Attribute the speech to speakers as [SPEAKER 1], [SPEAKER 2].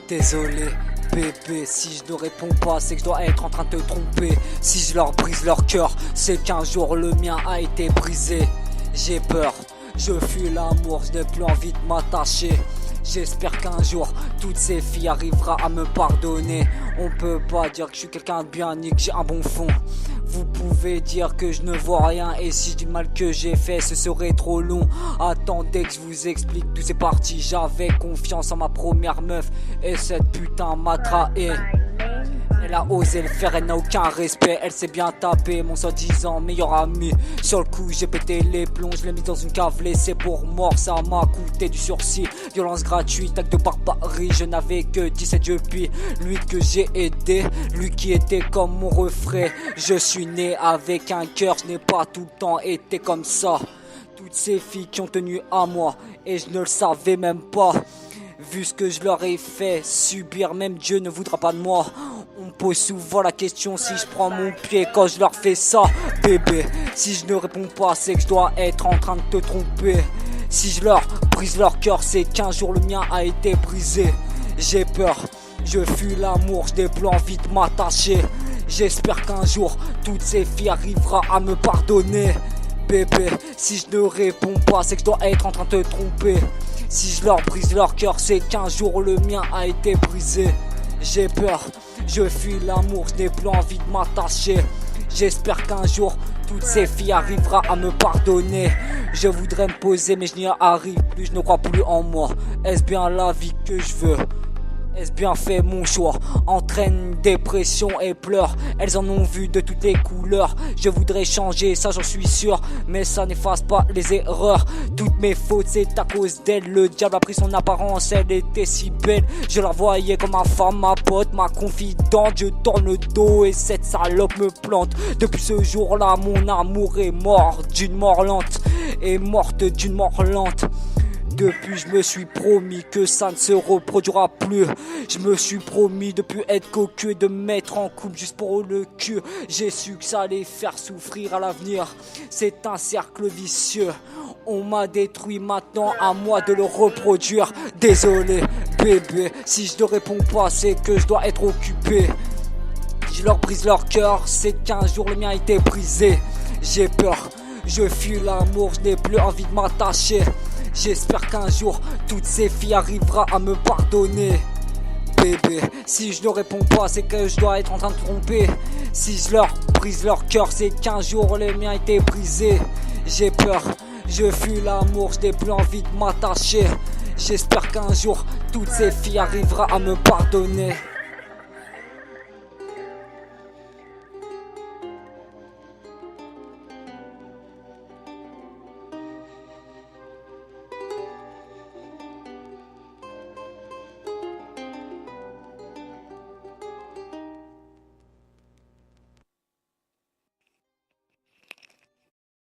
[SPEAKER 1] Désolé, bébé, si je ne réponds pas, c'est que je dois être en train de te tromper. Si je leur brise leur cœur, c'est qu'un jour le mien a été brisé. J'ai peur, je fuis l'amour, je n'ai plus envie de m'attacher. J'espère qu'un jour, toutes ces filles arriveront à me pardonner. On peut pas dire que je suis quelqu'un de bien ni que j'ai un bon fond. Vous pouvez dire que je ne vois rien, et si je dis le mal que j'ai fait, ce serait trop long. Attendez que je vous explique tous ces parties. J'avais confiance en ma première meuf, et cette putain m'a trahi. Elle a osé le faire, elle n'a aucun respect. Elle s'est bien tapée, mon soi-disant meilleur ami. Sur le coup j'ai pété les plombs, je l'ai mis dans une cave laissée pour mort. Ça m'a coûté du sursis, violence gratuite, acte de barbarie. Je n'avais que 17 depuis, lui que j'ai aidé, lui qui était comme mon refrain. Je suis né avec un cœur, je n'ai pas tout le temps été comme ça. Toutes ces filles qui ont tenu à moi, et je ne le savais même pas. Vu ce que je leur ai fait subir, même Dieu ne voudra pas de moi. On me pose souvent la question si je prends mon pied quand je leur fais ça. Bébé, si je ne réponds pas, c'est que je dois être en train de te tromper. Si je leur brise leur cœur, c'est qu'un jour le mien a été brisé. J'ai peur, je fuis l'amour, je n'ai plus envie de m'attacher. J'espère qu'un jour, toutes ces filles arriveront à me pardonner. Bébé, si je ne réponds pas, c'est que je dois être en train de te tromper. Si je leur brise leur cœur, c'est qu'un jour le mien a été brisé. J'ai peur, je fuis l'amour, je n'ai plus envie de m'attacher. J'espère qu'un jour, toutes ces filles arriveront à me pardonner. Je voudrais me poser mais je n'y arrive plus, je ne crois plus en moi. Est-ce bien la vie que je veux ? Est-ce bien fait mon choix? Entraîne dépression et pleurs. Elles en ont vu de toutes les couleurs. Je voudrais changer, ça j'en suis sûr, mais ça n'efface pas les erreurs. Toutes mes fautes c'est à cause d'elle. Le diable a pris son apparence, elle était si belle. Je la voyais comme ma femme, ma pote, ma confidente. Je tourne le dos et cette salope me plante. Depuis ce jour-là mon amour est mort d'une mort lente. Et morte d'une mort lente. Depuis je me suis promis que ça ne se reproduira plus. Je me suis promis de plus être cocu et de me mettre en couple juste pour le cul. J'ai su que ça allait faire souffrir à l'avenir. C'est un cercle vicieux. On m'a détruit, maintenant à moi de le reproduire. Désolé bébé, si je ne réponds pas c'est que je dois être occupé. Je leur brise leur cœur, c'est qu'un jour le mien a été brisé. J'ai peur, je fuis l'amour, je n'ai plus envie de m'attacher. J'espère qu'un jour, toutes ces filles arriveront à me pardonner. Bébé, si je ne réponds pas, c'est que je dois être en train de tromper. Si je leur brise leur cœur, c'est qu'un jour le mien a été brisé. J'ai peur, je fuis l'amour, je n'ai plus envie de m'attacher. J'espère qu'un jour, toutes ces filles arriveront à me pardonner.